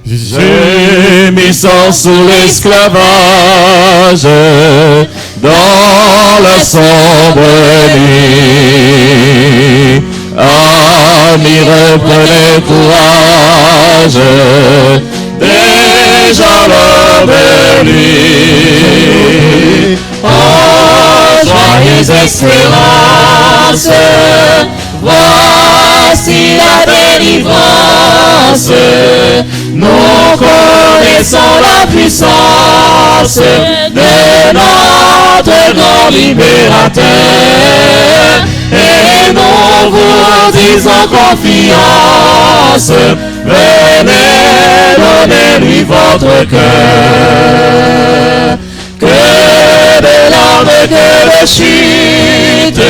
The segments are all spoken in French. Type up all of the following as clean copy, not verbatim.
Gémissant sous l'esclavage, dans la sombre nuit. Amis, reprenez courage, déjà l'heure est nuit. Oh, joyeuse espérance, voici la délivrance. Nous connaissons la puissance de notre grand libérateur. Et nous vous disons confiance, venez donner-lui votre cœur. Que de larmes, que de chute,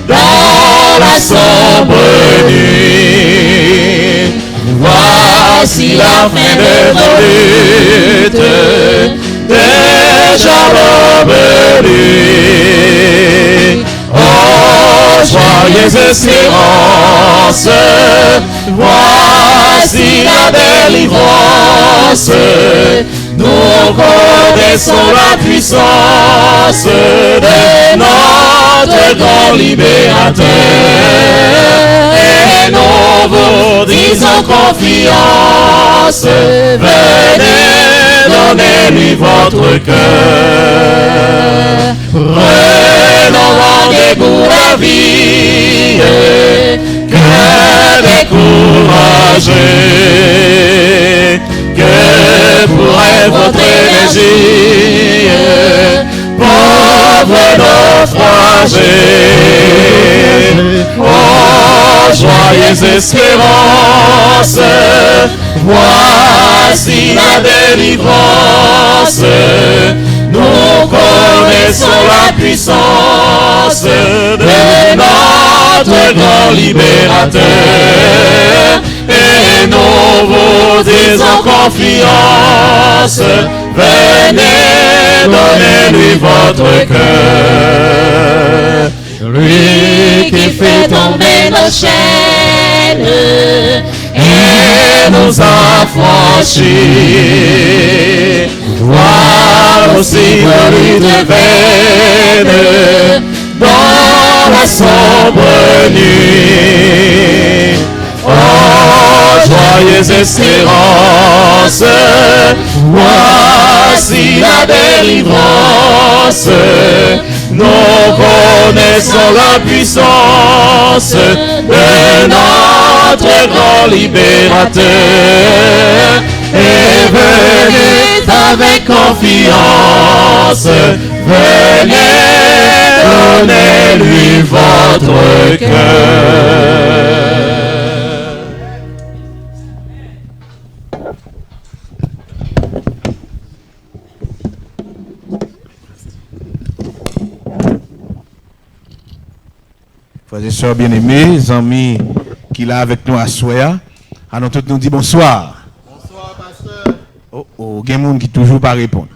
dans la sombre nuit. Voici la fin de vos luttes, déjà revenue. Oh, joyeuse espérance, voici la délivrance. Nous connaissons la puissance de notre grand libérateur. Et nous vous disons confiance, venez donner-lui votre cœur. Prenons rendez-vous la vie, cœur découragé. Que pourrait votre énergie, pauvre naufragé. Oh, joyeuse espérance, voici la délivrance. Nous connaissons la puissance de notre grand libérateur. Et nous vous disons confiance, venez donner-lui votre cœur. Lui qui fait tomber nos chaînes et nous affranchit. Voir aussi lui de veine dans la sombre nuit. Oh, joyeuse espérance, voici la délivrance. Nous connaissons la puissance de notre grand libérateur. Et venez avec confiance, venez donner-lui votre cœur. Frères et sœurs bien-aimés, amis qui là avec nous à soir, alors tous nous dit bonsoir. Bonsoir, pasteur. Oh, il y a des gens qui toujours pas répondent.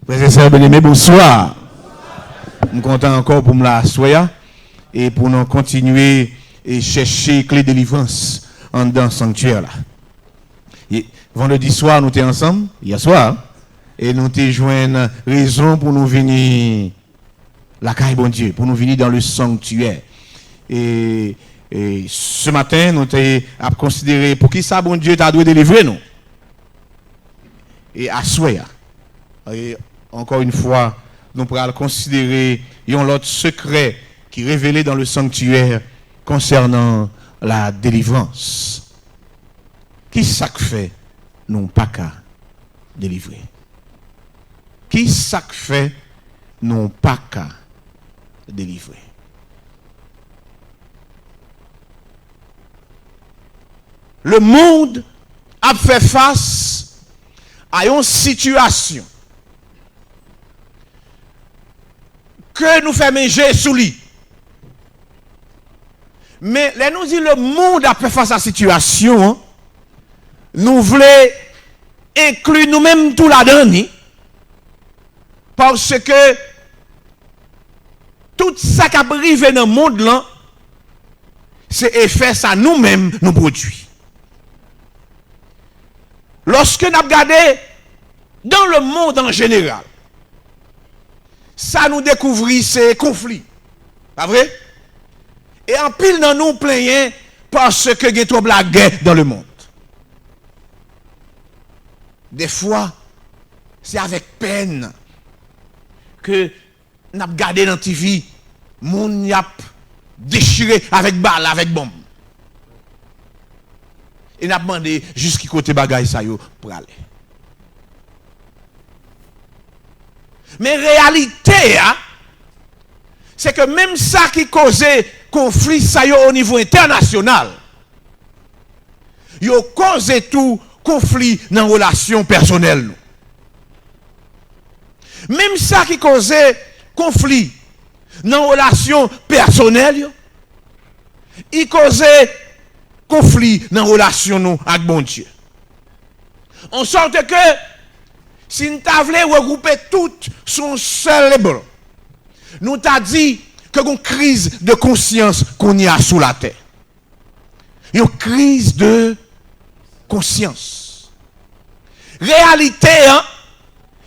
Frères et sœurs bien-aimés, bonsoir. Je suis content encore pour me la soir et pour nous continuer et chercher clé de délivrance en dans le sanctuaire là. Et vendredi soir, nous étions ensemble, hier soir, et nous avons joint raison pour nous venir la caille bon Dieu, pour nous venir dans le sanctuaire. Et ce matin, nous avons considéré pour qui ça, bon Dieu, t'a dû délivrer nous. Et à souhait. Et encore une fois, nous pourrons considérer un autre secret qui est révélé dans le sanctuaire concernant la délivrance. Qui ça fait nous pas qu'à délivrer? Qui ça fait nous pas qu'à délivrer? Le monde a fait face à une situation que nous fait manger sous lit. Mais là nous dit le monde a fait face à la situation, nous voulons inclure nous-mêmes tout là-dedans, parce que tout ça qui a arrivé dans le monde là, c'est effet ça nous-mêmes nous produit. lorsque nous regardons dans le monde en général, ça nous découvre ces conflits. Pas vrai? Et en pile dans nous plaignons parce que il y a trop de guerre dans le monde. Des fois, c'est avec peine que nous avons regardé dans la TV, moun y a déchiré avec balle, avec bombe. Et nous avons demandé jusqu'à côté bagaille ça yo pour aller. Mais réalité, c'est que même ça qui causait conflit ça yo au niveau international, yo causé tout conflit dans la relation personnelle. Même ça qui causait conflit dans la relation personnelle, il causait conflit dans la relation nous avec bon Dieu. En sorte que si nous voulons regrouper tout son seul label, nous t'a dit que une crise de conscience qu'on y a sous la terre. Une crise de conscience. Réalité,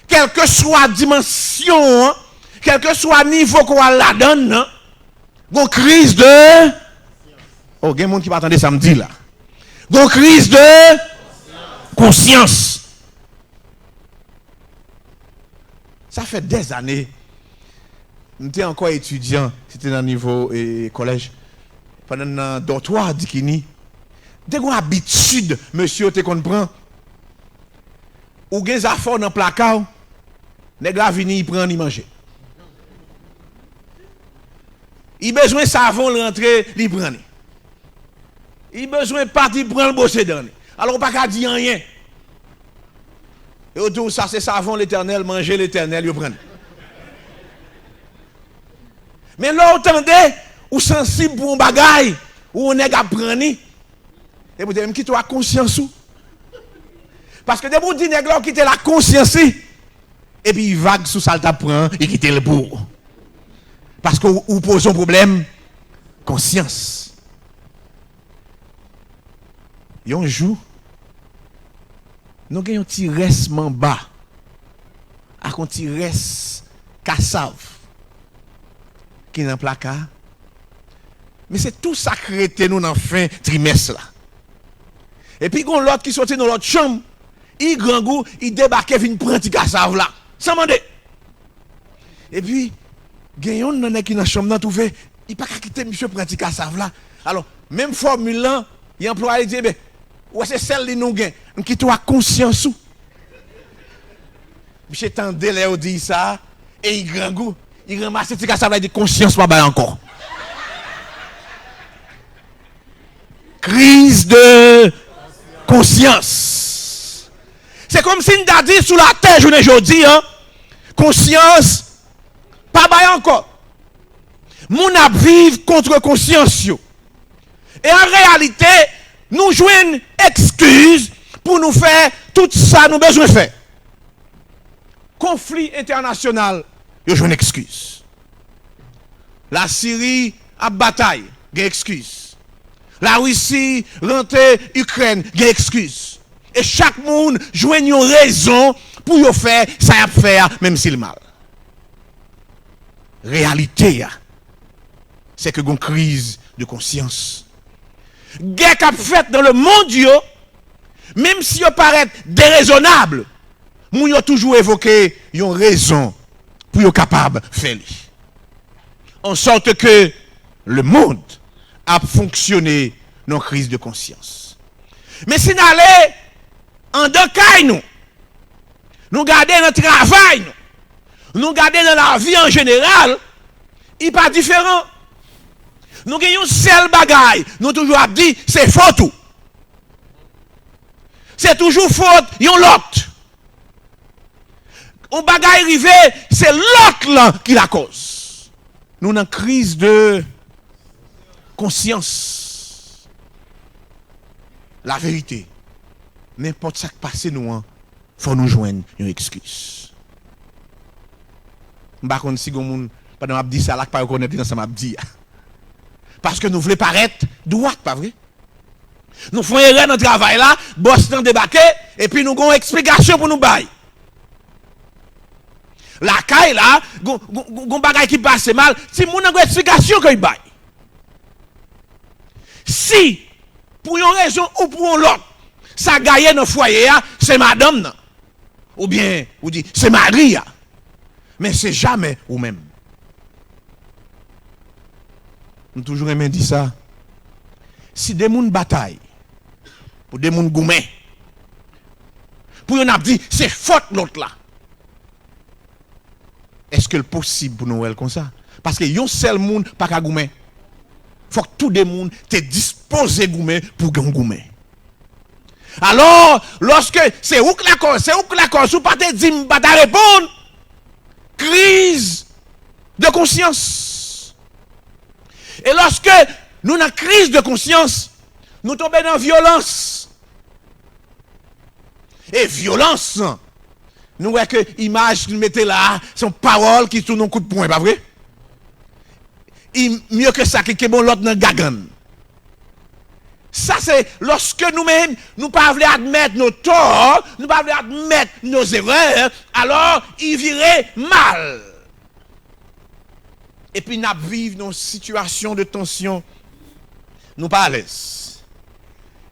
quelle que soit la dimension, quel que soit le niveau qu'on la donne, une crise de... Oh, il y a des gens qui m'attendent samedi là. Une crise de conscience. Ça fait des années. J'étais encore étudiant, c'était dans le niveau collège. Pendant le dortoir d'Ikini. Dès qu'on a habitude, monsieur, tu comprends? Ou gen affaires dans le placard, les gars viennent, ils prennent, ils mangent. Il a besoin de savon, rentrer, ils prennent. Il a besoin de partir, prendre le bosser dans. Alors, on ne peut pas dire rien. Et autour, ça, c'est savon l'éternel, manger l'éternel, ils prennent. Mais là, attendez, ou sensible pour un bagage, ou on est à prendre. Et vous dites, qui toi conscience ou? Parce que de vous dites, nègre quitte la conscience, et puis il vague sous ça, il prend, et quitte le pour. Parce que vous posez un problème, conscience. Et un jour, nous avons un petit restement bas, avec un petit reste cassave, qui est dans le placard. Mais c'est tout ça qui était nous dans le fin trimestre là. Et puis, il y a l'autre qui sortait dans l'autre chambre, il grand goût, il débarquait, il prend un petit cassave là, sans demander. Et puis, il y a un qui dans la chambre, il n'a pas quitter monsieur prend un petit cassave là. Alors, même formule là, il emploie, il dit, ben, ouais, c'est celle qui nous gagne, qui toi conscience ou. Monsieur tendait là, dit ça, et il grand goût, il ramasse un petit cassave là, il dit conscience pas bien encore. Crise de conscience. C'est comme si nous avons dit sous la terre, je ne dis, conscience, pas bien encore. Nous vivons contre conscience. Et en réalité, nous jouons une excuse pour nous faire tout ça nous besoin de faire. Conflit international, nous jouons une excuse. La Syrie a bataille, il y a excuse. La Russie rentre Ukraine, il y a excuse. Et chaque monde joue une raison pour faire ça à faire, même si le mal. Réalité, c'est que une crise de conscience. Guerre qu'a fait dans le monde, même si on paraît déraisonnable, nous avons toujours évoqué une raison pour être capable de faire. En sorte que le monde a fonctionné dans une crise de conscience. Mais si nous allons en deux nous gardons notre travail, nous gardons dans la vie en général, il n'est pas différent. Nous avons un seul bagaille, nous toujours dit c'est faux tout. C'est toujours faute, yon l'autre. Un bagaille arrivé, c'est l'autre là qui la cause. Nous avons une crise de conscience. La vérité, n'importe ce qui passe nous, il faut nous joindre une excuse. Je ne sais pas si vous avez dit ça, là, pas reconnaître dans ça m'a dit. Parce que nous voulons paraître droite, pas vrai? Nous faisons erreur dans le travail là, boss nan débarqué, et puis nous avons une explication pour nous bailler. La caille là, gon bagay qui passe mal, si moun a une explication qu'il baille. Si, pour une raison ou pour l'autre, ça gagne dans le foyer, c'est madame, nan. Ou bien, ou dit, c'est Marie, mais c'est jamais ou même. On toujours aimé dire ça. Si des moun bataille, pour des moun goumé, pour yon ap dit, c'est faute l'autre là. Est-ce que c'est possible pour nous comme ça? Parce que yon seul moun pas ka goumé. Faut que tout le monde te disposé goumé pour goumé. Alors, lorsque c'est où que la cause, ou pas te dit m'pa ta répondre, crise de conscience. Et lorsque nous avons crise de conscience, nous tombons dans violence. Et violence, nous voyons que l'image que nous mettons là, sont paroles qui sont nos coups de poing, pas vrai? Mieux que ça, qui est bon l'autre dans le gagan. Ça, c'est lorsque nous-mêmes, nous ne pouvons pas admettre nos torts, nous ne pouvons pas admettre nos erreurs, alors il virait mal. Et puis, nous vivons dans une situation de tension, nous pas à l'aise.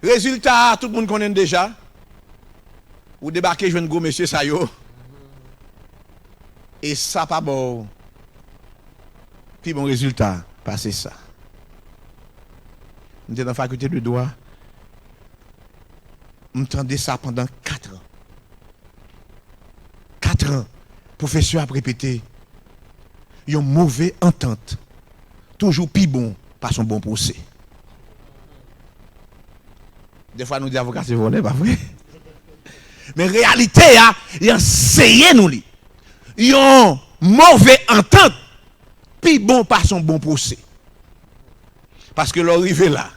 Résultat, tout le monde connaît déjà. Vous débarquez, je viens de go, monsieur Sayo. Et ça, pas bon. Puis, bon résultat, passez ça. J'étais dans la faculté de droit. J'entendais ça pendant 4 ans. 4 ans. Professeur a répété. Une mauvaise entente. Toujours plus bon, pas son bon procès. Des fois, nous disons avocat, c'est volé, pas vrai? Mais en réalité, il enseigne nous. Une mauvaise entente. Plus bon, pas son bon procès. Parce que l'arrivée là,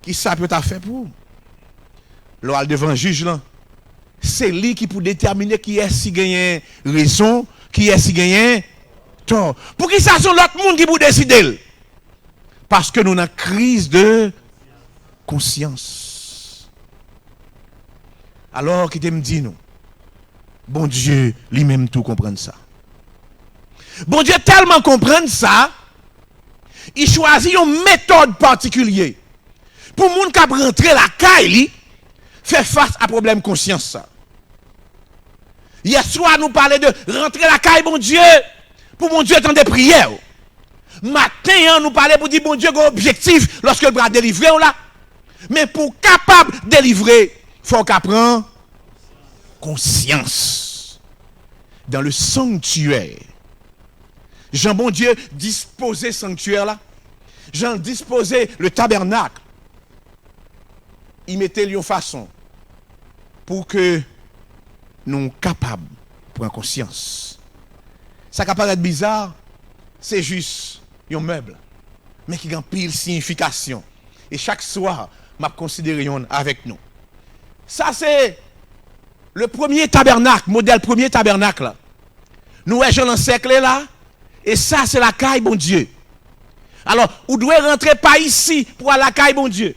qui ça peut faire pour? L'oral devant le juge là, c'est lui qui peut déterminer qui est-ce qui gagne raison, qui est-ce qui gagne tort. Pour qui ça sont l'autre monde qui peut décider? Parce que nous avons une crise de conscience. Alors qui te me dit nous, bon Dieu lui-même tout comprendre ça. Bon Dieu tellement comprendre ça, il choisit une méthode particulière pour les gens qui rentrer la caille, faire face à problème conscience ça. Hier soir nous parlait de rentrer la caille bon Dieu pour mon Dieu attendre des prières. Matin nous parlait pour dire bon Dieu un objectif lorsque le bras délivré là. Mais pour capable de délivrer, il faut qu'on prenne conscience. Dans le sanctuaire, Jean bon Dieu disposait sanctuaire là. Jean disposait le tabernacle. Il mettait une façon pour que nous soyons capables de prendre conscience. Ça qui paraît bizarre, c'est juste un meuble, mais qui a une pile signification. Et chaque soir, je considère avec nous. Ça, c'est le premier tabernacle, modèle premier tabernacle. Nous voyons l'encerclé là, et ça, c'est la caille, bon Dieu. Alors, vous devez rentrer pas ici pour aller à la caille, bon Dieu.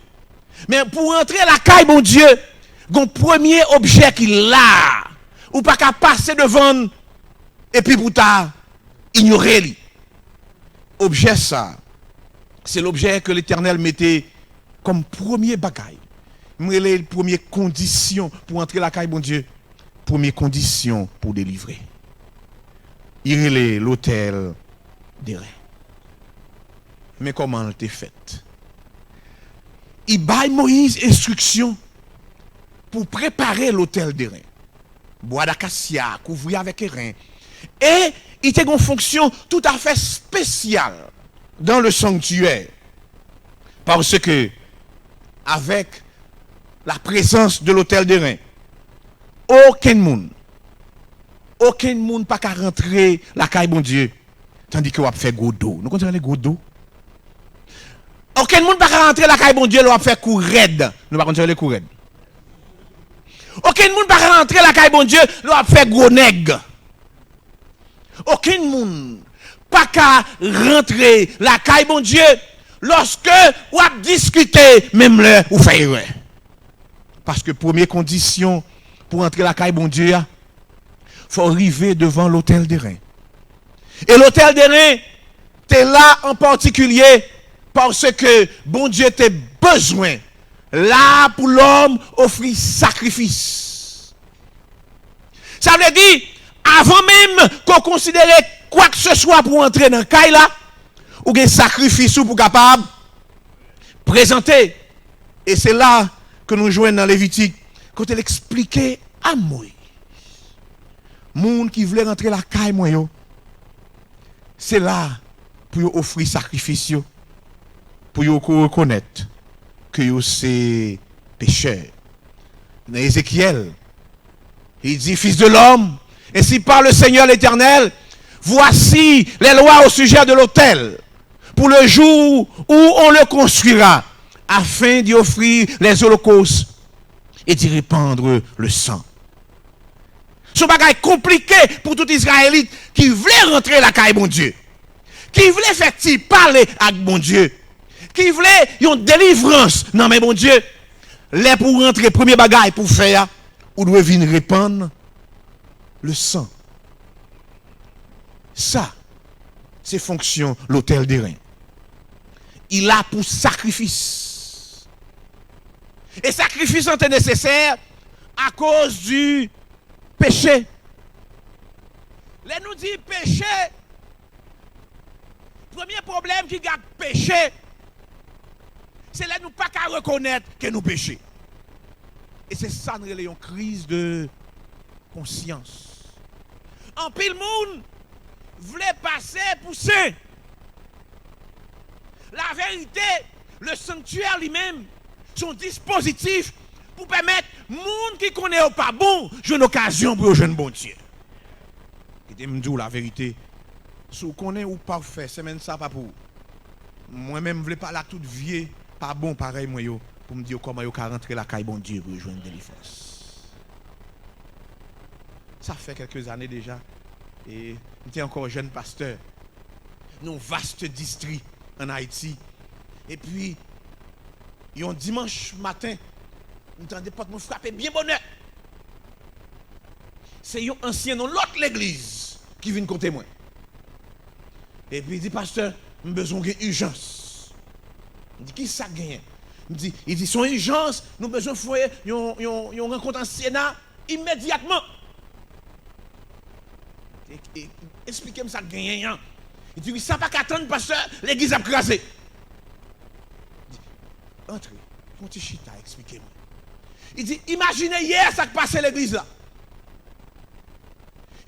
Mais pour rentrer à la caille, bon Dieu, le premier objet qu'il a, ou pas qu'à passer devant, et puis pour ta ignorer lui. Objet ça, c'est l'objet que l'Éternel mettait comme premier bagaille. Les premières conditions pour entrer à la caille, bon Dieu. Première condition pour délivrer. Il est l'autel des reins. Mais comment elle était faite? Il baille Moïse instruction pour préparer l'autel des reins. Bois d'acacia, couvrir avec les reins. Et il a une fonction tout à fait spéciale dans le sanctuaire. Parce que, avec la présence de l'autel des reins, aucun monde pas qu'à rentrer la caille bon Dieu, tandis qu'on va faire gros dos. Nous connaissons les gros dos. Aucun monde pas qu'à rentrer la caille bon Dieu, on va faire coup raide. Nous pas connaissons les coups raides. Aucun monde pas qu'à rentrer la caille bon Dieu, on va faire gros nègre. Aucun monde pas qu'à rentrer la caille bon Dieu, lorsque vous discutez, même là, vous faites erreur. Parce que première condition pour entrer la caille bon Dieu, il faut arriver devant l'autel des reins. Et l'autel des reins, tu es là en particulier parce que bon Dieu t'a besoin. Là pour l'homme offrir sacrifice. Ça veut dire, avant même qu'on considère quoi que ce soit pour entrer dans la caille là, ou un sacrifice pour capable présenter. Et c'est là que nous jouons dans Lévitique, quand elle expliquait à Moïse, monde qui voulait rentrer la caille, moi, c'est là pour offrir sacrifice, pour reconnaître que c'est pécheur. Dans Ézéchiel, il dit, fils de l'homme, ainsi parle le Seigneur l'Éternel, voici les lois au sujet de l'autel, pour le jour où on le construira, afin d'y offrir les holocaustes et d'y répandre le sang. Ce bagage compliqué pour tout Israélite qui voulait rentrer la caille bon Dieu, qui voulait faire parler avec bon Dieu, qui voulait une délivrance dans mes bon Dieu. Les pour rentrer, premier bagage pour faire, ou doit venir répandre le sang. Ça, c'est fonction l'autel des reins. Il a pour sacrifice. Et sacrifice est nécessaire à cause du péché. Les nous dit péché. Premier problème qui garde péché, c'est là nous pas qu'à reconnaître que nous péchons. Et c'est ça nous avons une crise de conscience. En pile monde voulait passer pour saint. La vérité, le sanctuaire lui-même, son dispositif pour permettre monde qui connaît pas bon, j'ai une occasion pour jeune bon Dieu. Et me dire la vérité, si vous connaissez ou pas fait, c'est même ça pas pour. Moi-même, je ne voulais pas la toute vieille, pas bon pareil moi yo, pour me dire comment yo ka rentrer la caille bon Dieu pour rejoindre délivrance. Ça fait quelques années déjà et j'étais encore jeune pasteur. Nous vaste district en Haïti. Et puis, un dimanche matin, nous entendons pas me frapper bien bonheur. C'est un ancien dans l'autre l'église qui vient côté moi. Et puis il dit, pasteur, nous avons besoin d'urgence. Il dit, qui ça gagne? Il dit, son urgence, nous avons besoin de faire une rencontre en Sénat immédiatement. Expliquez-moi ça gagne. Il dit, ça pas qu'attendre, pasteur, l'église a crasé. Entrez, mon petit chita, expliquez-moi. Il dit, imaginez hier ça qui passait l'église là.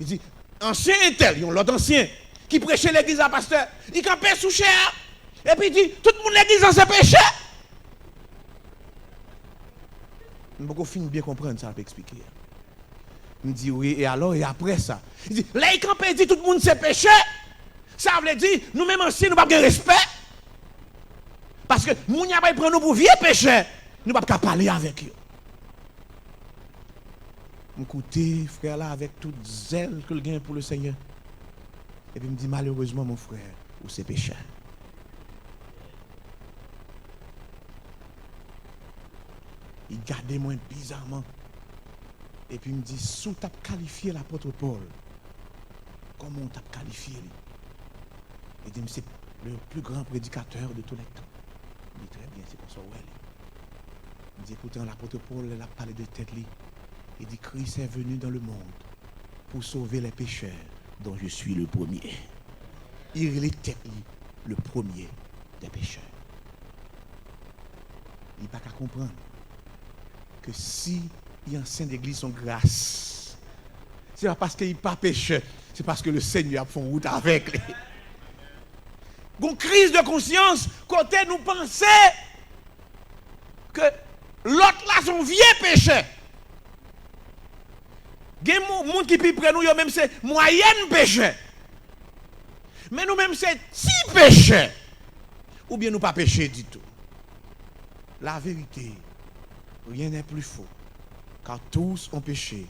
Il dit, ancien tel, l'autre ancien, qui prêchait l'église à pasteur, il campait sous chair. Et puis il dit, tout le monde l'église en ses péchés. Je ne peux pas bien comprendre ça, je peux expliquer. Il me dit, oui, et alors, et après ça. Il dit, là, il campait, il dit, tout le monde ses péchés. Ça veut dire, nous-mêmes anciens, nous n'avons pas de respect. Parce que nous n'avons pas pris nous pour vieux péchés. Nous n'avons pas parler avec eux. Écoutez, frère là, avec toute zèle que le gain pour le Seigneur. Et puis il me dit, malheureusement, mon frère, ou c'est péché. Il gardait moins bizarrement. Et puis il me dit, si tu as qualifié l'apôtre Paul, comment tu as qualifié lui? Il dit, c'est le plus grand prédicateur de tous les temps. Il dit, très bien, c'est pour ça, ouais. Il dit, pourtant, l'apôtre Paul, il a parlé de tête lui. Il dit, Christ est venu dans le monde pour sauver les pécheurs dont je suis le premier. Il était le premier des pécheurs. Il n'a pas qu'à comprendre que si il enseigne l'église son grâce, ce n'est pas parce qu'il n'est pas pécheur, c'est parce que le Seigneur a fait route avec lui. Une crise de conscience, côté nous penser que l'autre là son vieux péché. Il y a des gens qui prennent nous, même c'est moyenne péché. Mais nous même c'est petit péché. Ou bien nous pas péché du tout. La vérité, rien n'est plus faux. Car tous ont péché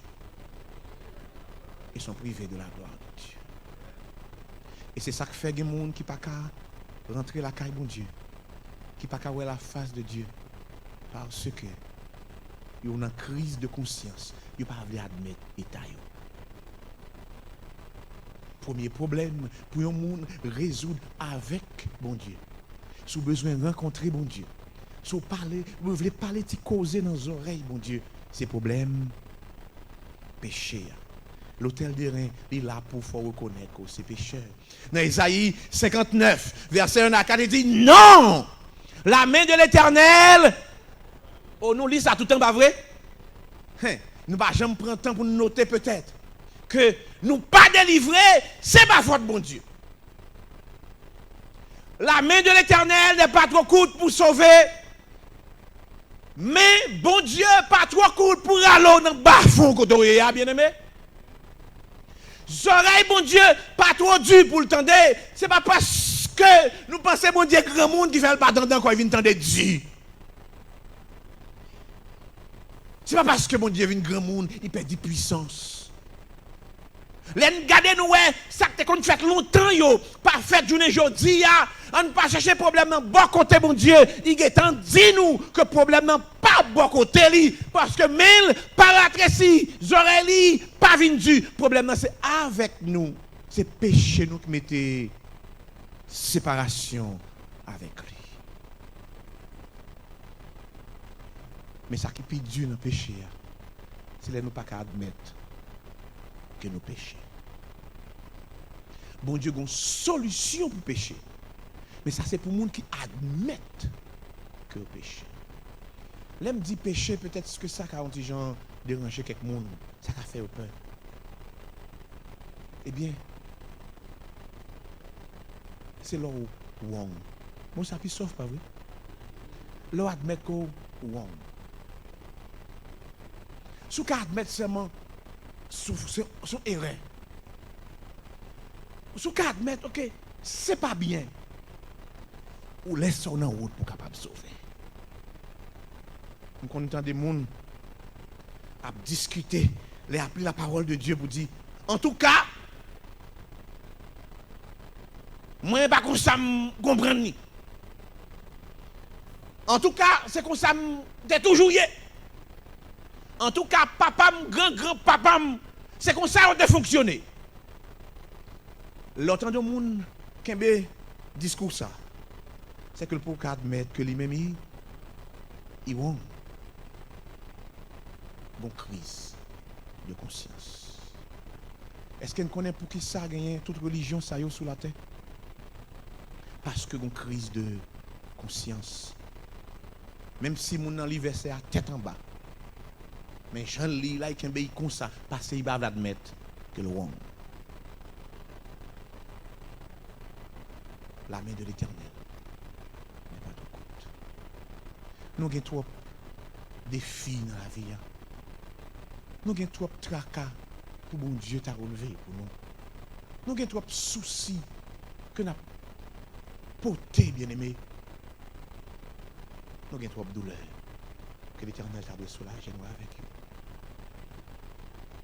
et sont privés de la gloire de Dieu. Et c'est ça que fait des gens qui ne peuvent pas rentrer la caille bon Dieu. qui pas qu'à voir la face de Dieu parce que ils ont une crise de conscience, ils pas veulent admettre l'état. Premier problème pour un monde résoudre avec bon Dieu. Si vous avez besoin de rencontrer bon Dieu, si vous voulez parler, causer dans les oreilles, bon Dieu, c'est problème péché. L'hôtel des reins, il est là pour faire reconnaître que c'est pécheur. Dans Isaïe 59, verset 1 à 4, il dit non! La main de l'Éternel. Oh, nous lisons ça tout le temps, pas vrai? Nous ne jamais prendre le temps pour nous noter peut-être que nous pas délivrés, c'est pas faute, bon Dieu. La main de l'Éternel n'est pas trop courte pour sauver, mais bon Dieu pas trop courte pour aller dans le bas-fond, bien aimé. Oreilles, bon Dieu, pas trop dur pour le tendre. C'est pas parce que nous pensons, bon Dieu, grand monde qui fait le pas tendre quand il vient tendre Dieu. C'est pas parce que bon Dieu vient grand monde, il perd de puissance. Les gardez nous, ça qu'on fait longtemps, yo, pas fait journée aujourd'hui, on ne pas chercher problème dans bon côté, bon Dieu. Il est temps dit nous que problème n'a pas bon côté, parce que mille paratrécies, oreilles, pas vendu. Problème c'est avec nous. C'est péché nous qui mettez séparation avec lui. Mais ça qui est dur dans le péché, c'est là nous pas qu'à admettre que nous péchons. Bon Dieu a une solution pour pécher. Mais ça c'est pour les gens qui admettent que péché. L'aime dit péché, peut-être que ça a un petit genre déranger quelques monde, ça a fait peur. Eh bien, c'est là où wrong. Bon, ça puis sauf pas vrai. Là où admettre que wrong. Si vous admettez seulement son erreur. Si vous admettez, ok, c'est pas bien. Ou laisse ça en route pour capable de sauver. Nous connaissons des gens à discuter, les appeler la parole de Dieu pour dire, en tout cas, moi, je ne sais pas comme ça comprendre. En tout cas, c'est comme ça que toujours y. En tout cas, papa, grand-papa, c'est comme ça que fonctionner. L'autant de monde qui a discours ça, c'est que le pour admettre que lui-même, il vont une crise de conscience. Est-ce qu'on connaît pour qui ça a gagné toute religion ça y est sous la terre? Parce que une crise de conscience. Même si mon livre c'est à tête en bas. Mais Jean lis là, il y a comme ça, parce qu'il va admettre que le wrong. La main de l'Éternel n'est pas trop courte. Nous avons trop de défis dans la vie. Nous avons trop de tracas pour bon Dieu t'a relevé pour nous. Nous avons trop de soucis que nous avons portés, bien aimé. Nous avons trop de douleurs que l'Éternel t'a de soulager nous avec lui.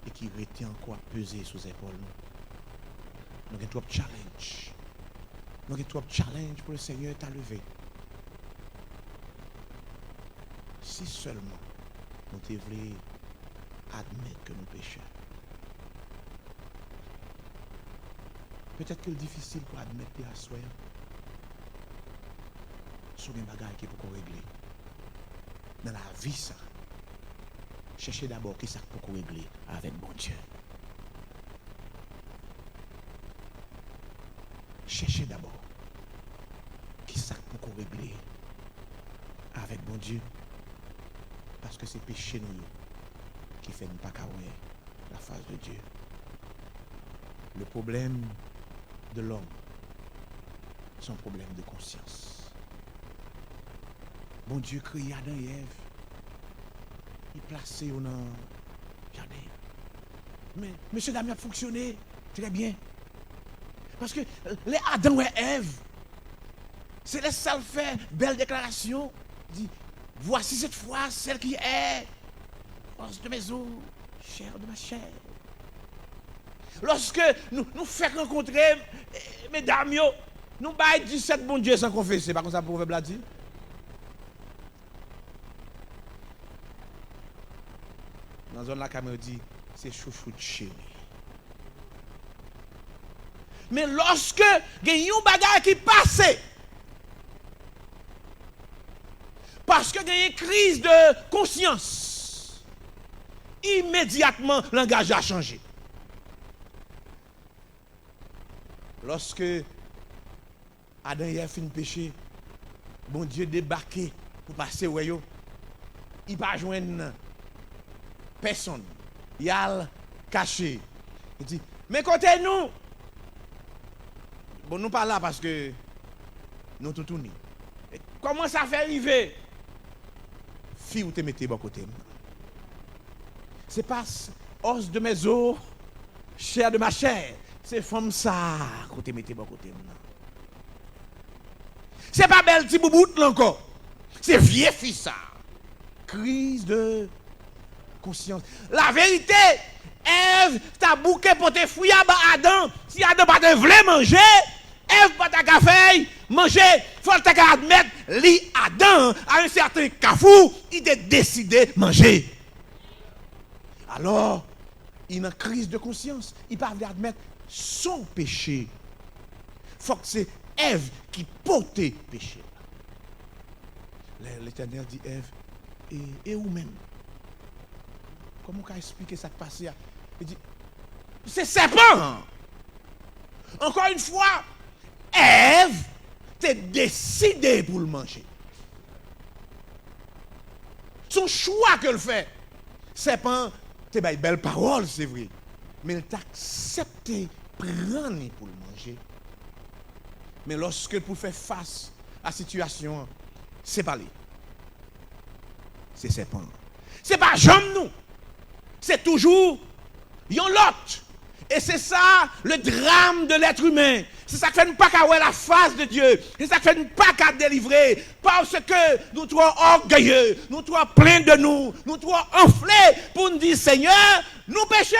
Et qui retient encore à peser sous les épaules. Nous avons trop de challenge. Nous avons trop de challenge pour le Seigneur t'a levé. Si seulement nous devons admettre que nous péchons. Peut-être que c'est difficile pour admettre la soi. Sur des bagages qui peuvent régler. Dans la vie, ça. Cherchez d'abord qui ça peut régler avec bon Dieu. Cherchez d'abord qui ça peut régler avec bon Dieu. Parce que c'est péché nous qui fait ne pas carrer la face de Dieu. Le problème de l'homme, c'est un problème de conscience. Bon Dieu créa Adam et Ève. Il placé dans le jardin. Mais monsieur Damien a fonctionné très bien. Parce que les Adam et Ève, c'est les seuls fait belle déclaration. Dit, voici cette fois celle qui est os de mes os, chair de ma chair. Lorsque nous faisons rencontrer, mesdames, nous baillons 17 bon Dieu sans confesser. Pas comme ça, le proverbe l'a dit. Dans la zone là, caméra dit, c'est chouchou de chéri. Mais lorsque il y a une bagarre qui passe, parce que il y a une crise de conscience, immédiatement, le langage a changé. Lorsque Adam et Ève finissent péché, bon Dieu débarqué pour passer où il ne va pas joindre personne. Il a caché. Il dit, mais côté nous, bon, nous pas là parce que nous tout tournés. Comment ça fait arriver? Fille ou te mettez bon côté. C'est pas os de mes os, chair de ma chair. C'est femme ça que te mettez bon côté. C'est pas belle petit bouboute là encore. C'est vieux fils ça. Crise de conscience. La vérité, Ève t'a bouqué pour te fouiller à Adam. Si Adam pas te voulait manger, Ève pas ta café, manger, faut te admettre, li Adam à un certain cafou, il a décidé de manger. Alors, il a une crise de conscience. Il ne peut pas admettre son péché. Il faut que c'est Ève qui portait péché. L'Éternel dit Ève, et vous-même? Comment on peut expliquer ça qui passe? Il dit, c'est serpent. Encore une fois, Ève, t'es décidé pour le manger. Son choix que le fait. Serpent, t'es une belle parole, c'est vrai. Mais il t'a accepté prendre pour le manger. Mais lorsque pour faire face à la situation, c'est pas lui. C'est serpent. C'est pas jamais nous. C'est toujours yon l'autre. Et c'est ça le drame de l'être humain. C'est ça qui fait pas qu'à la face de Dieu. C'est ça qui fait pas qu'à délivrer. Parce que nous trop orgueilleux, nous trop pleins de nous trop enflés pour nous dire Seigneur, nous péchons.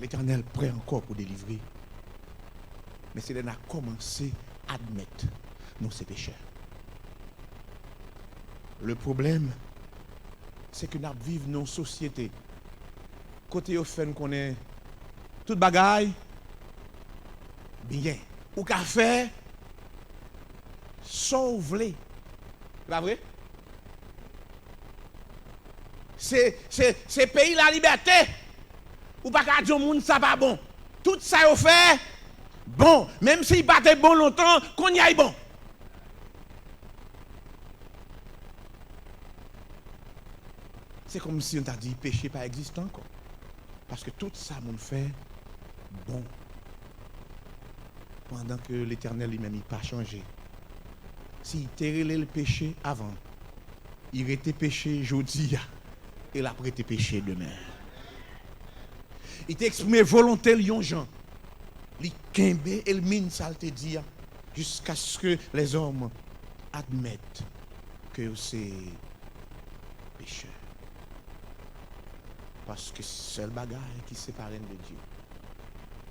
L'Éternel prêt encore pour délivrer. Mais c'est là qu'on a commencé à admettre nos pécheurs. Le problème, c'est que nous vivons dans une société. Côté au fait qu'on est toute bagaille, bien. Ou café, sauve-les. Pas vrai? C'est pays la liberté. Ou pas qu'à dire au monde ça pas bon. Tout ça au fait, bon. Même s'il battait bon longtemps, qu'on y aille bon. C'est comme si on t'a dit péché pas existe encore. Parce que tout ça, mon fait, bon. Pendant que l'Éternel lui-même n'a pas changé. S'il était le péché avant, il était péché aujourd'hui et après était péché demain. Il t'a exprimé volonté lion Jean. Il kembe et le mine ça te dit jusqu'à ce que les hommes admettent que c'est péché. Parce que c'est seul bagage qui sépare de Dieu.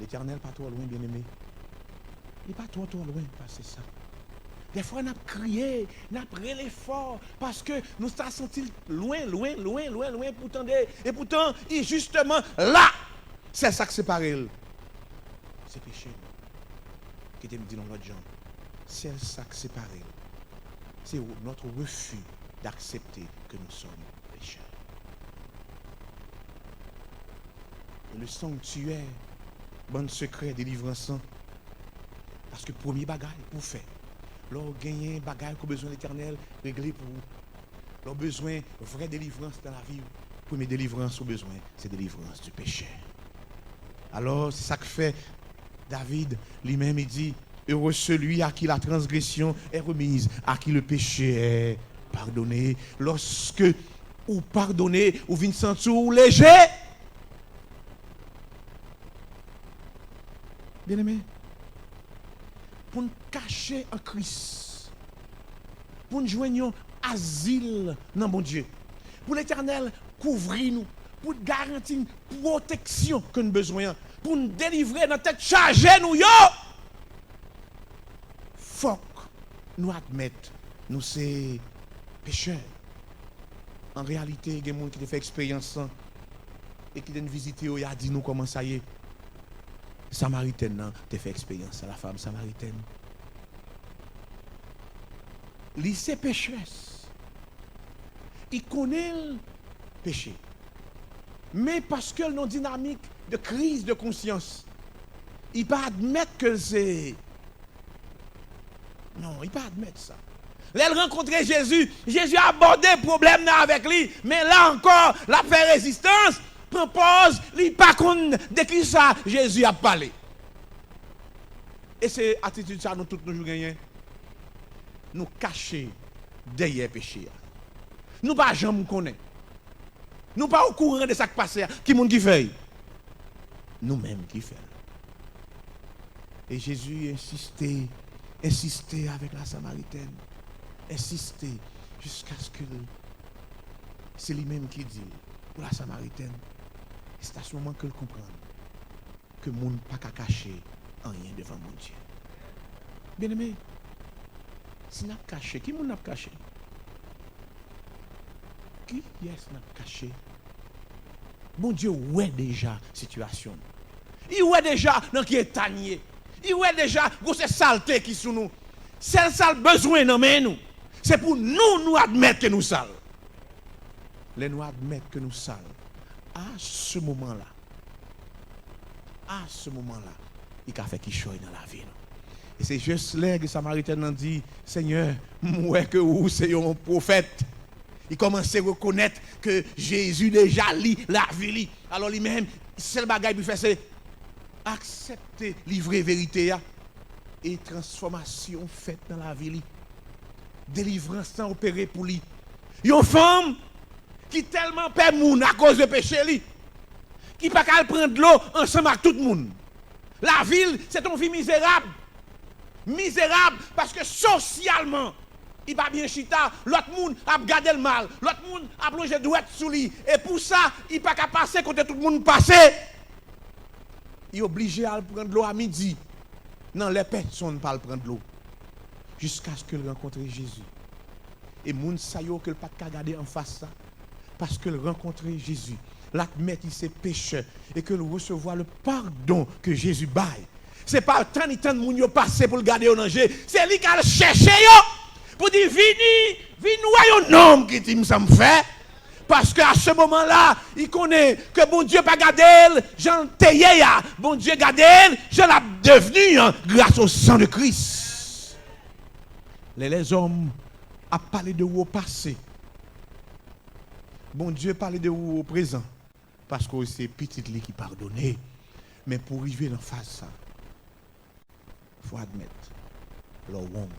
L'Éternel pas trop loin, bien-aimé. Il n'est pas trop loin, parce que ça. Des fois, on a crié, on a pris l'effort, parce que nous sommes sentis loin pour tendre. Et pourtant, il est justement là. C'est ça qui sépare. C'est péché. Qui te dit dans l'autre genre. C'est ça qui sépare. C'est notre refus d'accepter que nous sommes pécheurs. Le sanctuaire, bon secret, délivrance. Parce que premier bagage pour faire. L'on gagne un bagage qu'on a besoin d'éternel, réglé pour vous. L'on besoin de vraie délivrance dans la vie. Première délivrance au besoin, c'est délivrance du péché. Alors, c'est ça que fait David lui-même, il dit, heureux celui à qui la transgression est remise, à qui le péché est pardonné. Lorsque ou pardonné, ou vient sentir ou léger. Bien-aimé, pour nous cacher en Christ, pour nous joindre asile dans bon Dieu, pour l'Éternel couvrir nous, pour garantir une protection que nous avons besoin, pour nous délivrer notre tête chargée, nous, faut que nous admettre nous sommes pécheurs. En réalité, il y a des gens qui ont fait expérience et qui ont visité, il a dit nous comment ça y est. Samaritaine, tu as fait expérience, la femme samaritaine. Il sait pécheresse. Il connaît le péché. Mais parce que nos dynamique de crise de conscience, il ne peut pas admettre que c'est... Non, il ne peut pas admettre ça. Là, elle rencontrait Jésus. Jésus a abordé le problème avec lui. Mais là encore, la fait résistance, propose, il pas de qui ça Jésus a parlé. Et c'est attitude ça nous tous nous gagnons. Nous cacher derrière le péché. Nous pas jamais connaître. Nous pas au courant de ça qui passe. Qui monde qui fait? Nous-mêmes qui faisons. Et Jésus insistait avec la Samaritaine. Insistait jusqu'à ce que c'est lui-même qui dit pour la Samaritaine. C'est à ce moment que le comprend que le monde n'a pas qu'à cacher rien devant mon Dieu. Bien aimé, si nous avons caché, qui nous a caché? Qui est-ce n'a caché? Mon Dieu, où est déjà la situation? Il est déjà dans qui est tanier. Il est déjà dans cette saleté qui sous nous. C'est ça le besoin dans nous. C'est pour nous admettre que nous sommes sales. Les nous admettre que nous sommes sales. À ce moment-là, il a fait qu'il choisit dans la vie. Et c'est juste là que Samaritain a dit, Seigneur, moi que vous, c'est un prophète. Il commence à reconnaître que Jésus déjà lit la vie. Alors lui-même, c'est le bagage qu'il fait, c'est accepter, livrer vérité et transformation faite dans la vie. Délivrance opérée pour lui. Une femme qui tellement perd moun à cause de péché, qui ne peut pas prendre de l'eau ensemble avec tout le monde. La ville, c'est une vie misérable. Misérable parce que socialement, il va bien chita, l'autre monde a gardé le mal, l'autre monde a plongé douette sous lui. Et pour ça, il ne peut pas passer quand tout le monde passe. Il est obligé à prendre l'eau à midi. Non, les personnes ne parlent pas prendre l'eau. Jusqu'à ce qu'il rencontre Jésus. Et moun sa yo que le pas garder en face ça. Parce qu'il rencontre Jésus. L'admettre il s'est pécheur. Et que le recevoir le pardon que Jésus baille. C'est pas tant ni tant de moun yo passé pour le garder au danger. C'est lui qui a cherché yo. Pour dire, vini un homme qui dit, ça me fait. Parce qu'à ce moment-là, il connaît que bon Dieu pas gardé, j'en tayé, bon Dieu gardé, je l'ai devenu grâce au sang de Christ. Les hommes a parlé de vous au passé. Bon Dieu parlait de vous au présent. Parce que c'est petit lui qui pardonnait. Mais pour arriver en face ça, il faut admettre leur wrong.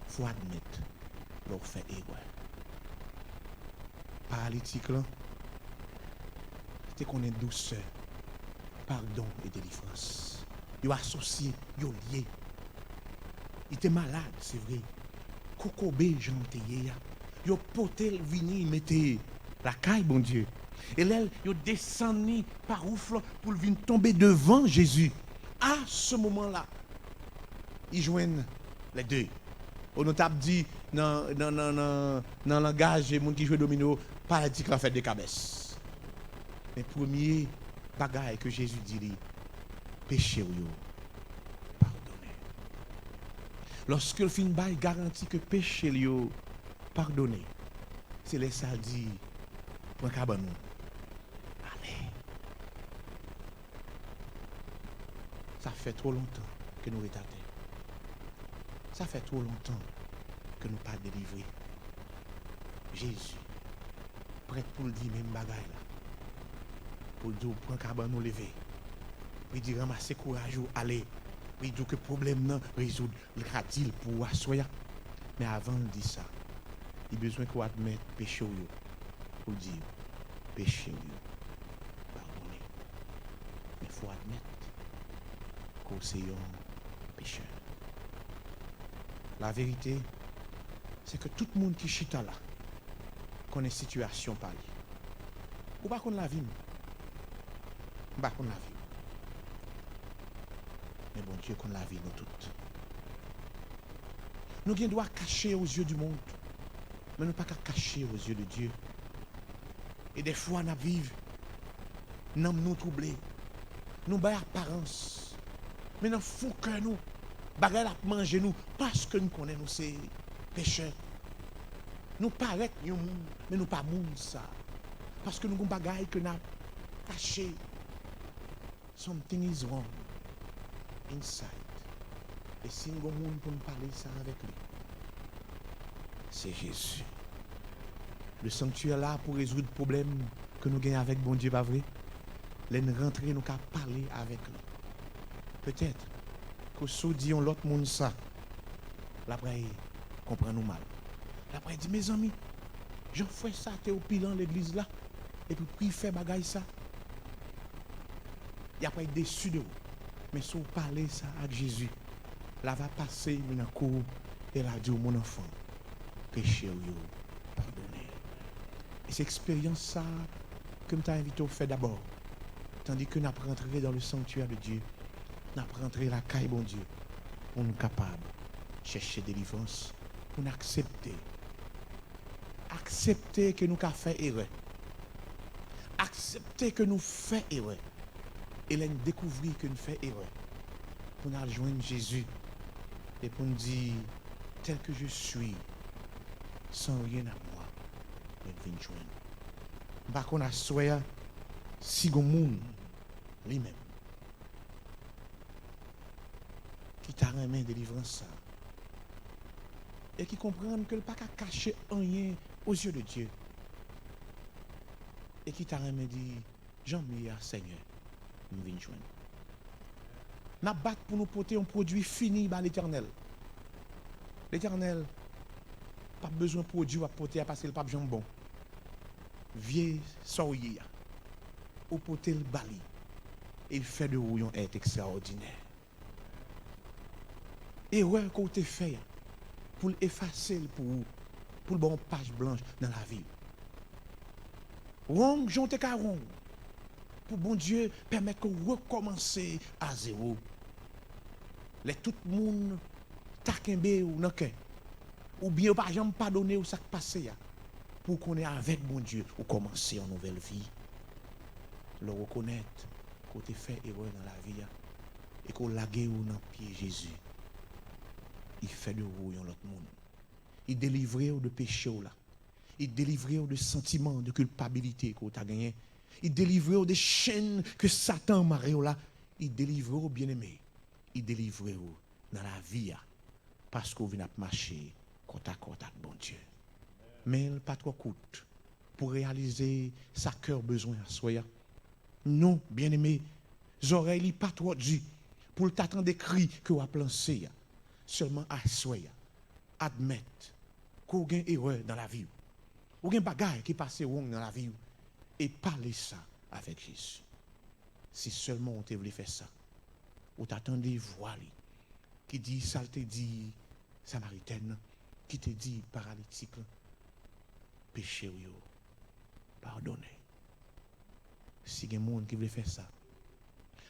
Il faut admettre leur fait erreur. Paralytique là, c'est qu'on est douceur, pardon et délivrance. Ils associé, ils lié. Il était malade, c'est vrai. Kokobé, j'en étais. Ils ont porté le vini, ils mettaient la caille, bon Dieu. Et là, ils ont descendu par ouf pour venir tomber devant Jésus. À ce moment-là, ils joignent les deux. On a dit dans le langage des gens qui jouent domino, paralytique la fête des cabesses. Mais premier bagaille que Jésus dit, péché ou pardonné. Lorsque le fin bail garantit que péché ou pardonné, c'est les ça dit, pour cabanon. Allez. Ça fait trop longtemps que nous retardons. Ça fait trop longtemps que nous pas délivrés. Jésus, prêt pour le dire même bagaille là. Pour dire, prends cabane nous lever. Puis dire, ramasser courage ou aller. Puis dire que le problème non résoudre le dit pour assoyer. Mais avant de dire ça, il a besoin qu'on admette péché pour dire péché pardonner. Mais il faut admettre qu'on c'est un pécheur. La vérité, c'est que tout le monde qui chita là connaît situation par lui. Ou pas qu'on la vie. Ou pas qu'on la vie. Mais bon Dieu qu'on la vie nous toutes. Nous devons cacher aux yeux du monde, mais nous pas cacher aux yeux de Dieu. Et des fois, nous vivons, nous troublés, nous avons apparence, mais nous font que nous, bagaille à manger nous, parce que nous connaissons ces pécheurs. Nous paraissons nous monde, mais nous pas monde ça. Parce que nous avons bagaille que nous avons caché. Something is wrong inside. Et si nous avons monde pour nous parler ça avec lui, c'est Jésus. Le sanctuaire là pour résoudre le problème que nous gagnons avec bon Dieu, pas vrai? Les rentrer, nous qu'à parler avec lui. Peut-être que si nous disons l'autre monde ça, l'après, comprend nous mal. L'après, dit, mes amis, j'en fais ça, t'es au pilan l'église là, et puis il fait bagaille ça. Il n'y a pas été déçu de vous. Mais si vous parlez ça avec Jésus, là va passer dans cour et là dit mon enfant, péché ou pardonné. Et c'est l'expérience ça que je t'invite à faire d'abord. Tandis que nous rentré dans le sanctuaire de Dieu, nous rentré la caille bon Dieu, on est capable de chercher délivrance, pour nous accepter. Accepter que nous avons fait erreur. Accepter que nous faisons erreur. Et là, nous découvrir que nous faisons erreur. Pour nous rejoindre Jésus. Et pour nous dire, tel que je suis, sans rien à moi, je viens joindre. Par contre, à soi, si le monde lui-même, qui t'a remis délivrance ça, et qui comprennent que le pas qu'à cacher rien aux yeux de Dieu, et qui t'a remis dit, Jean-Meilleur Seigneur, nous venons joindre. Nous battons pour nous porter un produit fini par l'Éternel. L'Éternel, pas besoin de produit à porter à passer le pape jambon. Vieux soyer, ou porter le bali. Il fait de vous un être extraordinaire. Et ouais, qu'on te fait pour effacer pour vous, pour le bon page blanche dans la vie. Rong, jonte caron. Pour bon Dieu permettre qu'on recommence à zéro. Les tout le monde takembe ou non ou bien par exemple pardonner ou ça qui passe pour qu'on est avec bon Dieu ou commencer une nouvelle vie. Le reconnaître qu'on te fait erreur dans la vie et qu'on lague ou dans pied Jésus. Il fait de vous un autre monde. Il délivre de péché là. Il délivre de sentiments de culpabilité que tu as gagné. Il délivre des chaînes que Satan m'a là. Il délivre bien-aimé. Il délivre dans la vie parce qu'on vient marcher côte à bon Dieu. Mais il pas trop coûte pour réaliser sa cœur besoin à soi. Non, bien-aimé, les oreilles n'est pas trop dû pour t'attendre des cris que vous avez lancés. Seulement à soi, admettre qu'on a une erreur dans la vie. Ou un bagage qui passe dans la vie. Et parler ça avec Jésus. Si seulement on te voulait faire ça. Ou t'attendais voir qui dit, ça te dit, Samaritaine, qui te dit, paralytique, péché ou pardonnez. Si il y a un monde qui voulait faire ça,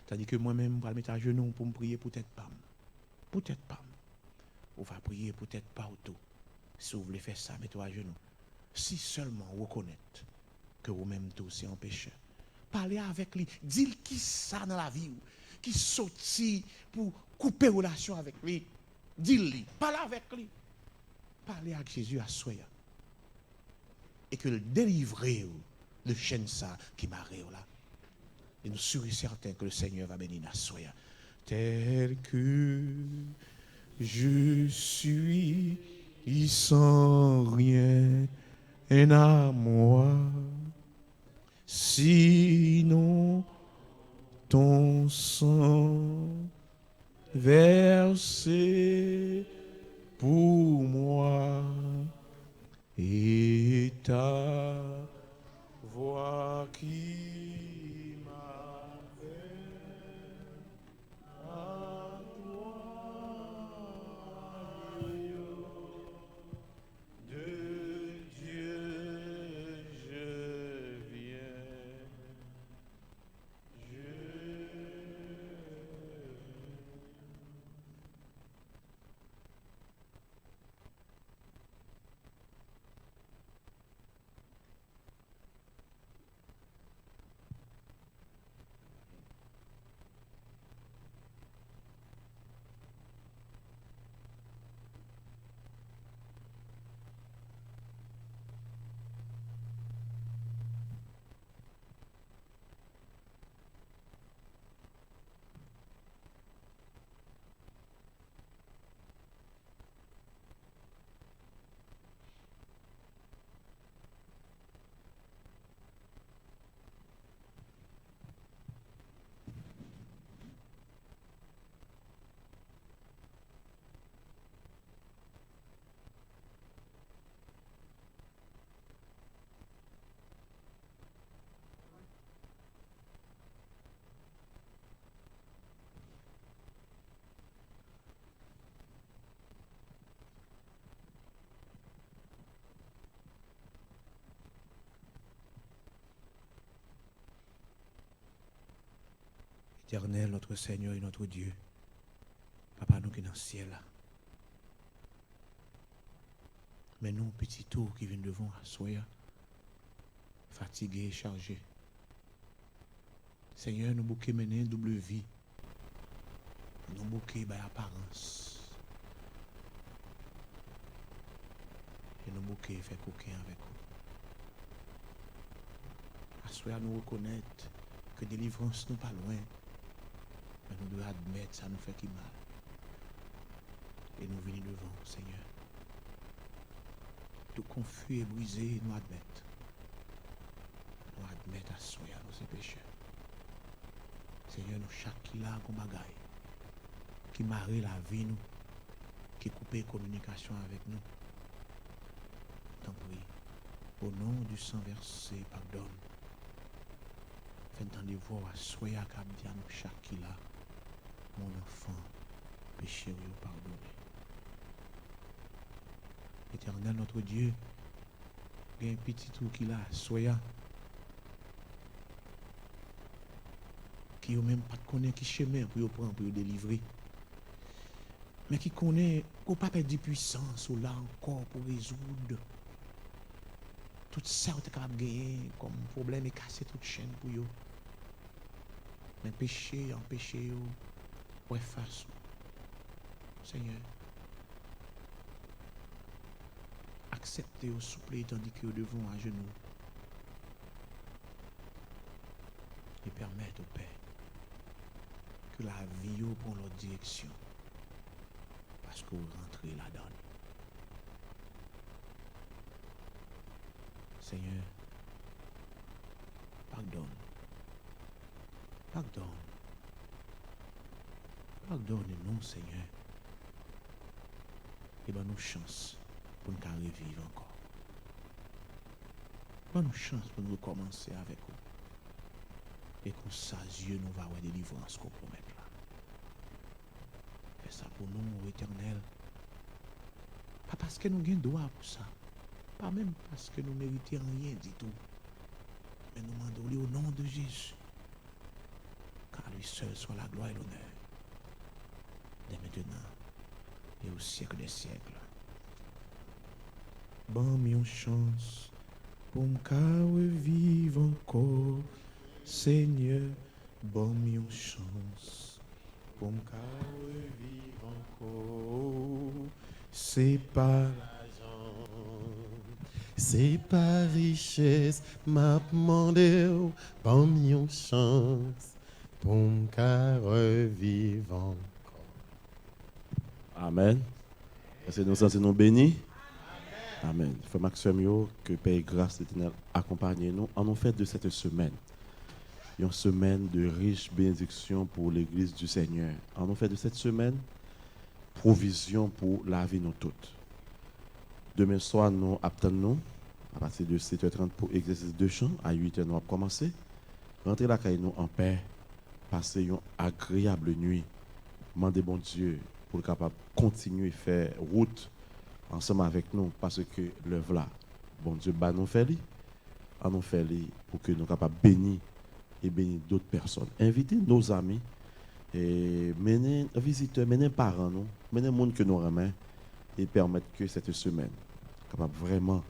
tandis que moi-même, je vais mettre à genoux pour me prier, peut-être pas. Peut-être pas. On va prier, peut-être pas auto. Si vous voulez faire ça, mettez-vous à genoux. Si seulement vous reconnaissez que vous-même tous c'est un pécheur. Parlez avec lui. Dis-le qui ça dans la vie. Qui sortit pour couper relation avec lui. Dis-le. Parlez avec lui. Parlez avec Jésus à soi. Et que le délivrer de chaîne ça qui m'a là. Et nous sommes certains que le Seigneur va bénir à soi. Tel que je suis, sans rien à moi. Sinon ton sang versé pour moi et ta voix qui m'appelle à toi, de Dieu je viens. Éternel, notre Seigneur et notre Dieu, Papa, nous qui dans le ciel là. Mais nous, petits tours qui viennent devant, soyez fatigués, chargés. Seigneur, nous bouquets mener une double vie. Nous bouquets par apparence. Et nous bouquets fait coquin avec vous. Soyez nous reconnaître que délivrance n'est pas loin. Mais nous devons admettre ça nous fait qui mal. Et nous venons devant, Seigneur. Tout confus et brisé, nous admettons. Nous admettons à soyez nos péchés. Seigneur, nous chaque qui là qu'on bagaille, qui marie la vie nous, qui coupe la communication avec nous. T'en prie, au nom du sang versé, pardonne. Entendez-vous à soyez à Kabdia nous chaque qui là, mon enfant, péché ou pardonné. Éternel notre Dieu, il y a un petit trou qui là, soyez qui n'a même pas de connaître qui chemin pour prendre, pour délivrer. Mais qui connaît qu'on pas perdre de puissance ou là encore pour résoudre tout ça vous êtes capable de gagner comme problème et casser toute chaîne pour vous. Mais péché, empêcher vous, ouais face. Seigneur, acceptez au souple tandis que vous devons à genoux et permettre au Père que la vie vous prend l'autre direction parce que vous rentrez là-dedans. Seigneur, pardonne. Pardonne. Pardonne-nous, Seigneur. Et donne-nous chance pour nous revivre encore. Donne-nous chance pour nous recommencer avec vous. Et comme ça, Dieu nous va avoir délivrance qu'on promet là. Fais ça pour nous, Éternel. Pas parce que nous avons droit pour ça. Pas même parce que nous ne méritons rien du tout. Mais nous demandons au nom de Jésus. Car lui seul soit la gloire et l'honneur. Dès maintenant et au siècle des siècles. Bon, une chance pour me vivre encore. Seigneur, bon, une chance pour me vivre encore. C'est pas c'est pas richesse, m'a demandé, pas une chance, pour me revivre encore. Amen. Est-ce que nous sommes bénis? Amen. Frère Maxime, que paix et grâce éternelle accompagne nous en fait de cette semaine. Une semaine de riches bénédictions pour l'Église du Seigneur. En fait de cette semaine, provision pour la vie nous toutes. Demain soir, nous attendons à partir de 7h30 pour exercice de chant. À 8h, nous allons commencer. Rentrez la caille nous en paix. Passez une agréable nuit. Demandez bon Dieu pour capable continuer à faire route ensemble avec nous parce que l'œuvre là, bon Dieu, bah nous fait nous fait pour que nous capables bénir et bénir d'autres personnes. Invitez nos amis et menez visiteurs, menez parents nous, menez le monde que nous remet et permettre que cette semaine capable vraiment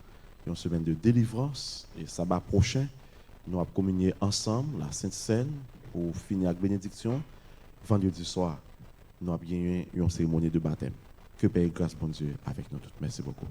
une semaine de délivrance et sabbat prochain nous allons communier ensemble la Sainte Seine pour finir avec bénédiction. Vendredi soir nous avons bien une cérémonie de baptême. Que paix et grâce bon Dieu avec nous tous. Merci beaucoup.